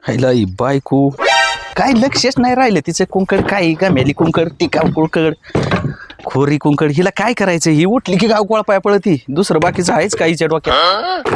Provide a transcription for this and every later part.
हायला ही बायको काय लक्षच नाही राहिलं तिचं. कुंकड काय गमेली कुंकड टिकाव कुंकड खोरी कुंकड हिला काय करायचं. ही उठली की गाव कोळा पाय पळती. दुसरं बाकीचं आहेच काहीच्या डोक्यात.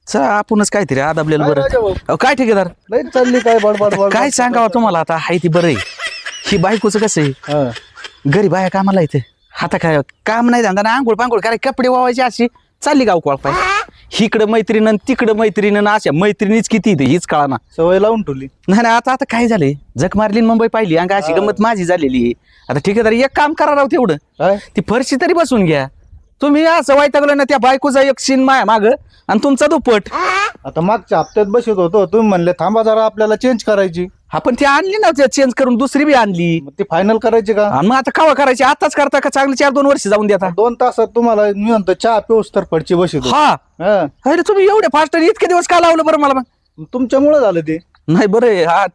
चला आपणच काहीतरी आदाबलेलं बरं. अहो, काय ठेकेदार नाही चालली काय बडबड काय सांगावं तुम्हाला आता. हाय ती बरं आहे. ही बायकोचं कसं आहे घरी बाया कामाला येते. आता काय काम नाही धंदा ना आंघोळ पांघोळ काय कपडे वावायचे अशी चालली गाव कोळा पाय. हिकडं मैत्रीण तिकडं मैत्रीण अशा मैत्रिणीच किती इथे हीच कळा ना. सवय लावून ठेवली. नाही आता आता काय झालंय जग मारली मुंबई पाहिली अंगा अशी गंमत माझी झालेली आहे. आता ठेकेदार एक काम करा राव तेवढं काय ती फरशी तरी बसून घ्या. तुम्ही असं वैतागलं ना त्या बायकोचा एक सीन माया माग आणि तुमचा दुप्पट. आता मागच्या हप्त्यात बसत होतो तुम्ही म्हणले थांबा जरा आपल्याला चेंज करायची. आपण ती आणली ना चेंज करून दुसरी बी आणली. मग ती फायनल करायची का? आणि मग आता कवा करायची आताच करता का चांगली 4-2 वर्ष जाऊन द्या. 2 तासात तुम्हाला मी म्हणतो चहा पिऊस तर पडची बसत हा अरे तुम्ही एवढे फास्ट इतके दिवस का लावलं बरं मला मग. तुमच्यामुळे झालं ते. नाही बरं आहे. हा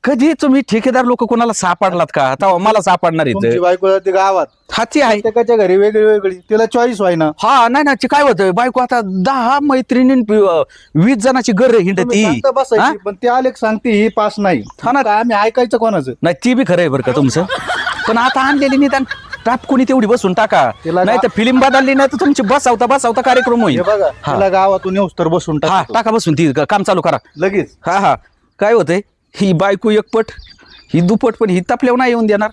कधी तुम्ही ठेकेदार लोक कोणाला सापडलात का. आता मला सापडणार तुमची आहे बायको जाते गावात हाती आहे. प्रत्येकाच्या घरी वेगळी वेगळी तिला चॉईस व्हाय ना. हा नाही ना काय होतं बायको आता 10 मैत्रिणी 20 जणांची घर हिंडती. बसायची पण ते आले सांगते ही पास नाही. हा ना. काय आम्ही ऐकायचं कोणाचं. नाही ती बी खरं आहे बरं का तुमचं. पण आता आणलेली निदान टाप कोणी तेवढी बसून टाका. तिला नाही तर फिल्म बदलली नाही तर तुमची बसावता कार्यक्रम होईल. हे बघा तिला गावातून येऊस तर बसून हा टाका टाका बसून ती काम चालू करा लगेच. हा काय होतंय ही बायको एकपट ही दुपट पण ही तपल्यावर नाही येऊन देणार.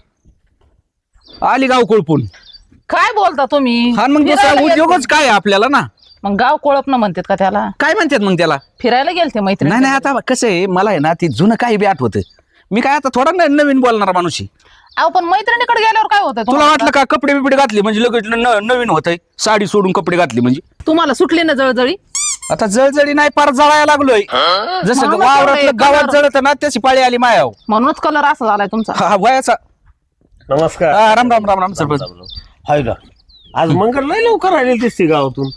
आली गाव कोळपून. काय बोलता तुम्ही? हा मग दुसरा फिरायला उद्योगच गेलते. काय आपल्याला ना. मग गाव कोळपणं म्हणतात का त्याला? काय म्हणतात मग त्याला. फिरायला गेलते मैत्रिणी. नाही आता कसं आहे मला आहे ना ती जुनं काही बी आठवतं. मी काय आता थोडा नवीन बोलणार माणूस आहे. अहो पण मैत्रिणीकडे गेल्यावर काय होतं? तुला वाटलं का कपडे बिपडे घातले म्हणजे लगेच नवीन होतंय. साडी सोडून कपडे घातले म्हणजे. तुम्हाला सुटली ना जळजळी? आता जळजळी नाही पार जळायला लागलोय. जसं म्हणूनच वावरातलं एवढं गावात कलर. जळत ना त्याची पाळी आली मायाव. म्हणूनच कलर असा झालाय तुमचा. हा वयाचा. नमस्कार. राम राम राम राम सरपंच. हाय ना आज मंगळ लय लवकर आलेली दिसते गावातून.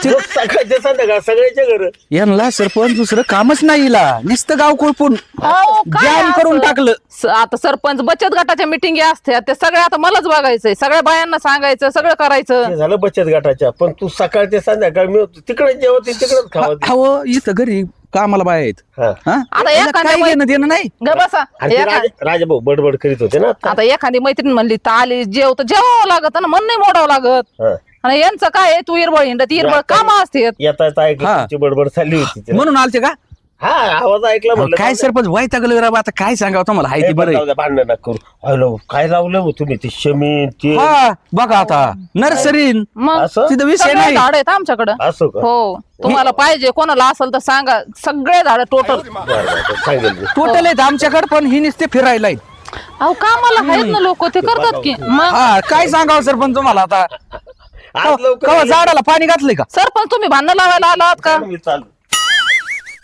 ते सकाळच्या संध्याकाळ सगळ्याच्या घर. यांना सरपंच दुसरं कामच नाही हिला. नुसतं गाव कोळपून अहो, काय जाम असं? करून टाकलं. आता सरपंच बचत गटाच्या मिटिंगी असतात ते सगळे आता मलाच बघायचंय. सगळ्या बायांना सांगायचं सगळं करायचं. ते झालं बचत गटाच्या पण तू सकाळच्या संध्याकाळ मी होतो तिकडे जेवते तिकडेच खावते. अहो इथं घरी कामाला बाया आहेत. हा. हा? आता याला एखाद्या काही घेणं देणं नाही. ग बसा. आणि ते राजाभाऊ बडबड करीत होते ना आता. आता एखादी मैत्रीण म्हणली तर आली जेवावं लागत ना मन नाही मोडावं लागत. हा. आणि यांचं काय आहे, तू इरबळ हिंडत इरबळ काम असते. येता येता ऐकलं हा. तुमची बडबड चालली होती ते. म्हणून आलते का. हा आवाज ऐकला म्हणलं काय सरपंच वैतागलं राव. आता काय सांगावं तुम्हाला हाय ती बरं आहे. भांडण नका करू. हॅलो काय लावलं हो तुम्ही ते शमीन ते हा बघा आता नर्सरीन मग असं तिथं विषय सगळे नाही. झाड आहेत आमच्याकडं. असं का? हो तुम्हाला पाहिजे कोणाला असेल तर सांगा. सगळे झाड टोटल. बरं, बरं, सांगेल मी. टोटल आहेत आमच्याकडे पण ही नुसते फिरायला आहेत. अहो कामाला आहेत ना लोक ते करतात की. मग हा काय सांगावं सरपंच तुम्हाला आता. आज लवकर कवा झाडाला पाणी घातलंय का. सरपंच तुम्ही भांडण लावायला आलात का? मी चालू.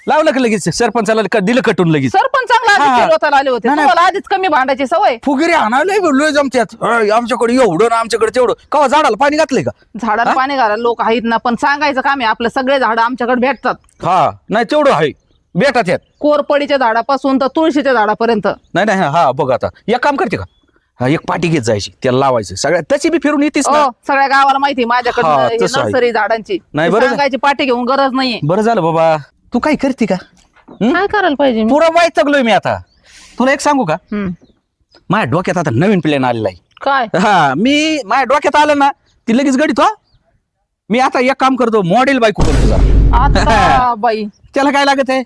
लावलं का लगेच सरपंचाला दिलं कटून लगेच. सरपंच चांगला हा. आधी फिरवताना आले होते. नाही, नाही. तुम्हाला आधीच कमी भांडायची सवय. फुगिरी आणायला बोललोय जमत्यात. आमच्याकडे एवढं ना आमच्याकडे तेवढं. कवा झाडाला पाणी घातलंय का. झाडाला पाणी घालायला लोक आहेत ना पण सांगायचं काम आहे आपलं. सगळे झाड आमच्याकडे भेटतात. हा नाही तेवढं आहे बेटात यात. कोरपडीच्या झाडापासून तर तुळशीच्या झाडापर्यंत. नाही नाही हा बघ आता एक काम करते का. हा एक पाटी घेत जायची त्याला लावायचं सगळ्यात तशी बी फिरून येतेस ना. हो सगळ्या गावाला माहिती हा, माझ्याकडे तसं आहे. नर्सरी झाडांची. नाही, ती बरोबर. सांगायची पाठी घेऊन गरज नाहीये. बरं झालं बाबा. तू काय करते का. काय करायला पाहिजे मी? पुरा वैतागलोय मी आता. तुला एक सांगू का हम्म. माझ्या डोक्यात आता नवीन प्लॅन आलेला आहे. काय? हा मी माझ्या डोक्यात आलं ना ती लगेच गडीत हो. मी आता एक काम करतो मॉडेल बायको करतो जरा. आता बाई त्याला काय लागत आहे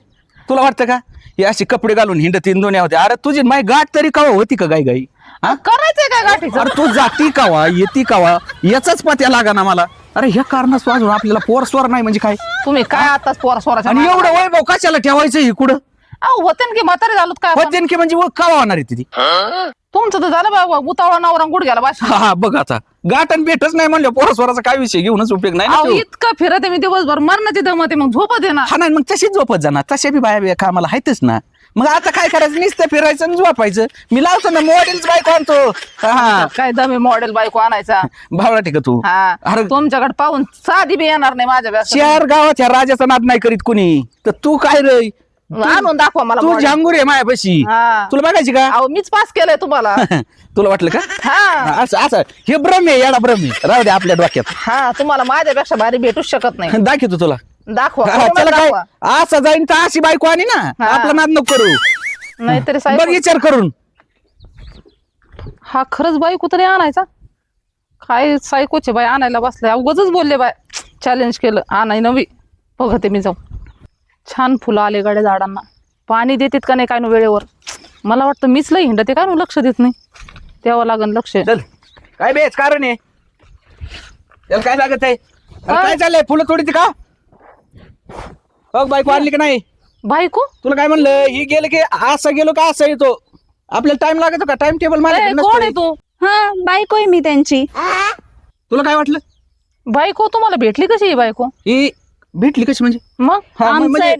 तुला वाटतं का. हे असे कपडे घालून हिंडतीन दोन्ही होते. अरे तुझी माय गाठ तरी कवा होती का गाई गाई. हा करायचंय काय गाठीचं? अरे तू जाती कावा येती कावा याचाच पत्या लागा ना मला. अरे ह्या कारणास वाजून आपल्याला पोर स्वर नाही म्हणजे काय. तुम्ही काय आताच पोरा स्वराच्या आणि एवढं वैभव कशाला ठेवायचं हे कुठं. होते की म्हातारे झालोत काय आपण? होते की म्हणजे कावा होणार आहे ती. तुमचं तर झालं बाबा उतावळा नवरा गुडघ्याला बाशी. हा बघ आता गाठन भेटच नाही म्हणलं पोर स्वराचा काय विषय घेऊनच उपयोग नाही ना अहो तो. इतकं फिरते मी दिवसभर मरणाची दमते मग झोपत आहे ना. हा नाही मग तशीच झोपत जाणार. तशा बी बाया कामाला आहेतच ना. मग आता काय करायचं नुसतं फिरायचं आणि झोपायचं. मी लावतो ना मॉडेल्स बायको आणतो. हा काय दमे मॉडेल बायको आणायचा. भावला ठीक तू. हा अरे तुमच्याकडे पाहून साधी बी येणार नाही माझ्या व्यवस्था. 4 गावाच्या राजाचा नाद नाही करीत कुणी. तर तू काय रे आणून दाखवा मला तू model. झांगूर आहे मायापाशी. हा. तुला बघायची का. अहो मीच पास केलंय तुम्हाला. तुला वाटलं का. हा असं असं हे भ्रम आहे याला भ्रम आहे. राहू दे आपल्या डोक्यात. हा तुम्हाला माझ्यापेक्षा भारी भेटूच शकत नाही. दाखवतो तुला दाखवा हा, करूनच चला काय दाखवा. असं जाईन तर अशी बायको आणि ना हा. आपला नाद नको करू. नाहीतरी साहेब बघ विचार करून. हा खरंच बायको तरी आणायचा काय सायकोचे बाय आणायला बसलाय उगाचच बोलले बाय चॅलेंज केलं आणाय नवी बघते मी जाऊ छान फुलं आले गाड्या झाडांना पाणी देतात का नाही काय नु वेळेवर मला वाटतं मीच लई हिंडते काय नु लक्ष देत नाही तेव्हा लागन लक्ष चल काय बेच कारण आहे त्याला काय लागत आहे अरे काय? काय चाललंय फुलं तोडीत का बघ बायको आणली का नाही बायको तुला काय म्हणलं ही गेलं की असं गेलो का असं येतो आपल्याला टाइम लागतो का टाइम टेबल ए, माझ्याकडे कोण आहे नसतो. तू हा बायको आहे मी त्यांची. तुला काय वाटलं बायको तुम्हाला भेटली कशी ही बायको ही भेटली कशी म्हणजे मग हा, आमचं म्हणजे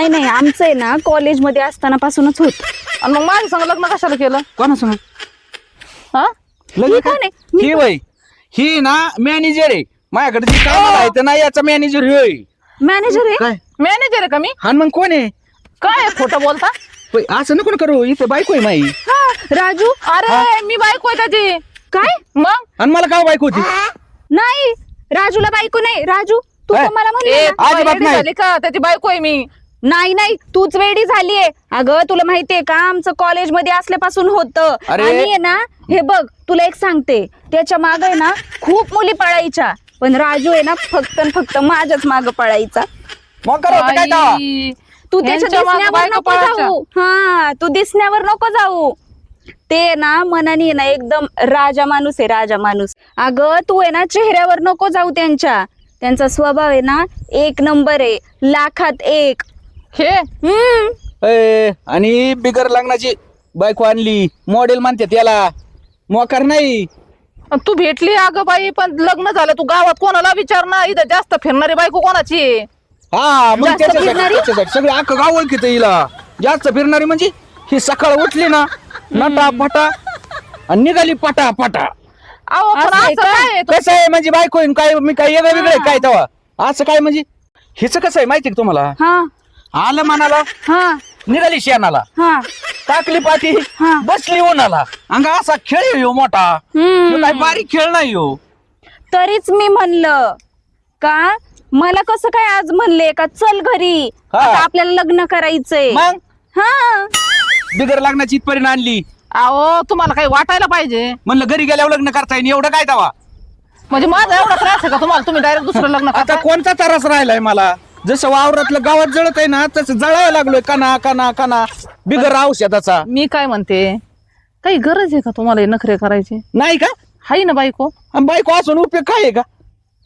नाही आमचं आहे ना कॉलेजमध्ये असताना पासूनच होत. आणि मग माझ्या संग लग्न कशाला केलं कोणा सांग हा लग्न ही काय? कोण आहे? ही वय ही ना मॅनेजर आहे माझ्याकडे जी काम आहे तर नाही याचा मॅनेजर होय मॅनेजर आहे. काय मॅनेजर आहे का मी हा मग कोण आहे काय खोटं बोलता होय, असं नको ना करू इथे बायको आहे माई हा राजू. अरे मी बायको आहे त्याची काय मग आणि मला काय बायको होती नाही राजूला बायको नाही. राजू तू काय? तर मला म्हणली ए, ना. अजिबात वेडी नाही. झाली का त्याची बायको आहे मी नाही तूच वेडी झालीये. अगं तुला माहितीये का आमचं कॉलेजमध्ये असल्यापासून होतं. अरे. आणि आहे ना हे बघ तुला एक सांगते त्याच्या माग आहे ना खूप मुली पळायच्या पण राजू आहे ना फक्त आणि फक्त माझ्याच माग पळायचा. मग करा होतं काय तेव्हा? आई, तू त्याच्या यांच्या मागं दिसण्यावर बायका नको पळायच्या. जाऊ. हा तू दिसण्यावर नको जाऊ. ते ना मनाने आहे ना एकदम राजा माणूस आहे राजा माणूस. अगं तू आहे ना चेहऱ्यावर नको जाऊ त्यांचा स्वभाव आहे ना एक नंबर आहे लाखात एक. हे ए, आणि बिगर लग्नाची बायको आणली मॉडेल म्हणते त्याला मोकार नाही आणि तू भेटली अगं बाई पण लग्न झालं तू गावात कोणाला विचार ना इथं जास्त फिरणारी बायको कोणाची आहे? हा मग जास्त त्याच्यासाठी फिरणारी? त्याच्यासाठी सगळे अख्खं गाव ओळखीत हिला जास्त फिरणारी म्हणजे ही सकाळ उठली ना नटा फटा आणि निघाली पटा पटा अहो पण असं आहे असं का? काय आहे? कसं आहे म्हणजे बायको आहे, काय मी काय वेगळं वेगळं आहे काय तेव्हा असं काय म्हणजे हिचं कसं आहे माहिती का तुम्हाला हा आलं मनाला हा निघाली शेणाला हा टाकली पाठी हा. बसली उन्हाला अंगा असा खेळ आहे ह्यो मोठा ह्यो काय बारीक खेळ नाही हो तरीच मी म्हणलं का मला कसं काय आज म्हणले का चल घरी हा. आता आपल्याला लग्न करायचंय. मग हा बिगर लग्नाची इथपर्यंत आणली अहो तुम्हाला काही वाटायला पाहिजे म्हणलं घरी गेल्यावर लग्न करता येईल एवढं काय तेव्हा म्हणजे माझा एवढा त्रास आहे का तुम्हाला तुम्ही डायरेक्ट दुसरं लग्न आता करता कोणता त्रास राहिलाय मला जसं वावरातलं गावात जळत आहे ना तसं जळायला लागलोय कना कना कना बिगर औषधाचा मी काय म्हणते काही गरज आहे का तुम्हाला हे नखरे करायची नाही का हाय ना बायको आणि बायको असून उपयोग काय आहे का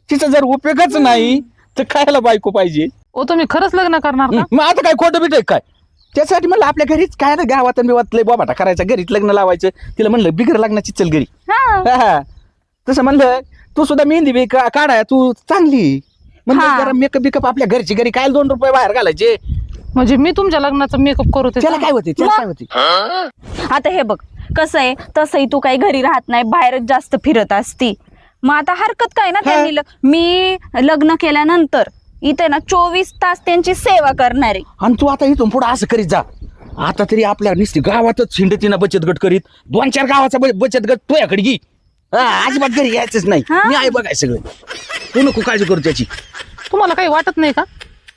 तिचा जर उपयोगच नाही तर कायला बायको पाहिजे ओ तुम्ही खरंच लग्न करणार का मग आता काय खोटं बिट काय त्यासाठी म्हणलं आपल्या घरीच काय ना गावात बिवात लय बाबाटा करायचा घरीच लग्न लावायचं तिला म्हणलं बिगर लग्नाची चल घरी हा हा. तसं म्हणलं तू सुद्धा मेहंदी बी काढाय तू चांगली म्हणजे हा. जरा मेकअप बिकअप आपल्या घरची घरी काय 2 रुपये बाहेर घालायचे म्हणजे मी तुमच्या लग्नाचा मेकअप करू ते त्याला काय होते त्याला काय होते आता हे बग कसं आहे तसंही तू काही घरी राहत नाही बाहेरच जास्त फिरत असती मग आता हरकत काय ना त्यांनी मी लग्न केल्यानंतर इथे ना 24 तास त्यांची सेवा करणार आहे. आणि तू आता इथून पुढे असं करीत जा आता तरी आपल्या नुसती गावातच हिंडती ना बचत गट करीत 2-4 गावाचा बचत गट तुझ्याकडे घे अजिबात घरी यायचंच नाही हा? मी आहे बघाय सगळं तू नको काळजी करू त्याची तुम्हाला काही वाटत नाही का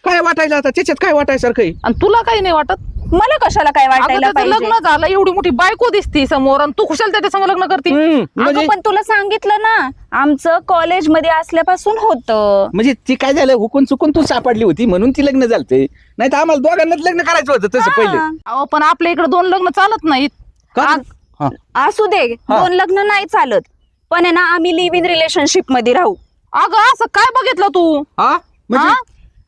काय वाटायला आता त्याच्यात काय वाटायसारखं आहे आणि तुला काही नाही वाटत मला कशाला काय अगं वाटायला त्याचं पाहिजे. लग्न झालं एवढी मोठी बायको दिसती समोर आणि तू खुशाल त्याच्या संग लग्न करते म्हणजे अगं पण तुला सांगितलं ना आमचं कॉलेजमध्ये असल्यापासून होतं. म्हणजे ती काय झालं हुकून चुकून तू सापडली होती म्हणून ती लग्न झालते नाही तर आम्हाला दोघांनाच लग्न करायचं होतं तसं पहिले हा. अहो पण आपल्या इकडे 2 लग्न चालत नाहीत का? हा. असू दे हा. 2 लग्न नाही चालत पण आहे ना आम्ही लिव्ह इन रिलेशनशिप मध्ये राहू. अगं असं काय बघितलं तू हा? म्हणजे हा?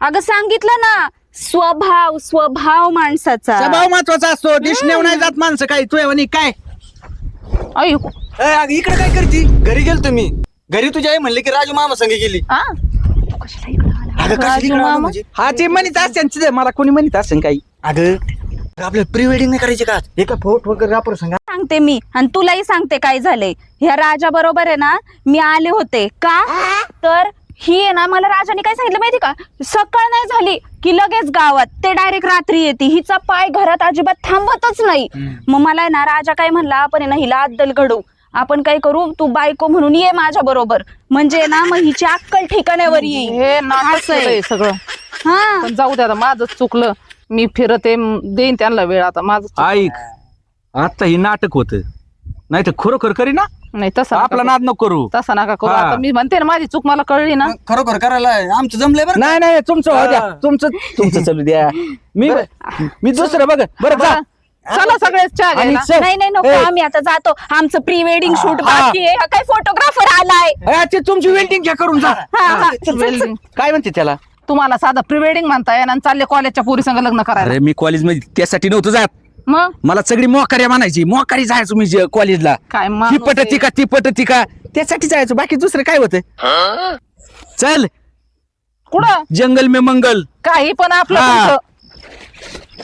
अगं सांगितलं ना स्वभाव माणसाचा. स्वभाव महत्वाचा असतो दिसण्यावर नाही जात माणसं काय तू आणि काय आई इकडे काय करती घरी गेलो तुम्ही घरी तुझ्या आई म्हणले की राजू मामा संग गेली हा? अगं कशाला राजू इकडं आला मामा? म्हणजे हा ते म्हणत असेल मला कोणी म्हणत असेल काही अगं आपल्याला प्री वेडिंग नाही करायची का एका फोट वगैरे आपण सांगा सांगते मी आणि तुलाही सांगते काय झालंय. ह्या राजा बरोबर आहे ना मी आले होते का तर ही आहे ना मला राजाने काय सांगितलं माहिती का सकाळ नाही झाली की लगेच गावात ते डायरेक्ट रात्री येते हिचा पाय घरात अजिबात थांबतच नाही. मग मला आहे ना राजा काय म्हणला आपण आहे ना हिला अद्दल घडवू आपण काय करू तू बायको म्हणून ये माझ्या बरोबर म्हणजे ना मग हिची अक्कल ठिकाण्यावर येईल हे नाटक असं आहे. केलंय सगळं हा पण जाऊ द्या, आता माझंच चुकलं. मी फिरते, देईन त्यांना वेळ. आता माझं ऐक, आता ही नाटक होत, नाही तर खरोखर करी ना. नाही तसं आपला नका नाद नको करू. करू. तसं नका करू. हा. आता मी म्हणते ना, माझी चूक मला कळली ना. खरोखर करायला आमचं जमलंय बरं. नाही नाही, तुमचं होऊ द्या, तुमचं चालू द्या. मी दुसरं बघ बरं जा. चला सगळेच चहा आणि घ्यायला. चल. नाही नाही नको, ए, आम्ही आता जातो. आमचं प्री वेडिंग शूट हा. बाकी आहे. हा काय फोटोग्राफर आलाय. ते तुमची वेल्डिंग घ्या करून जा. हा, हा. Welding. काय म्हणते त्याला? तुम्हाला साधं प्री वेडिंग म्हणताय आणि चालले कॉलेजच्या पोरी संग लग्न करायला. अरे मी कॉलेजमध्ये त्यासाठी नव्हतं जात. मग मला सगळी मोकारी म्हणायची, मोकारी जायचो मी कॉलेजला. काय ही माणूस पटती आहे. का ती पटती का, त्यासाठी जायचो. बाकी दुसरं काय होतं? चल, कुठं जंगल में मंगल. काही पण आपलं हा. तुमचं.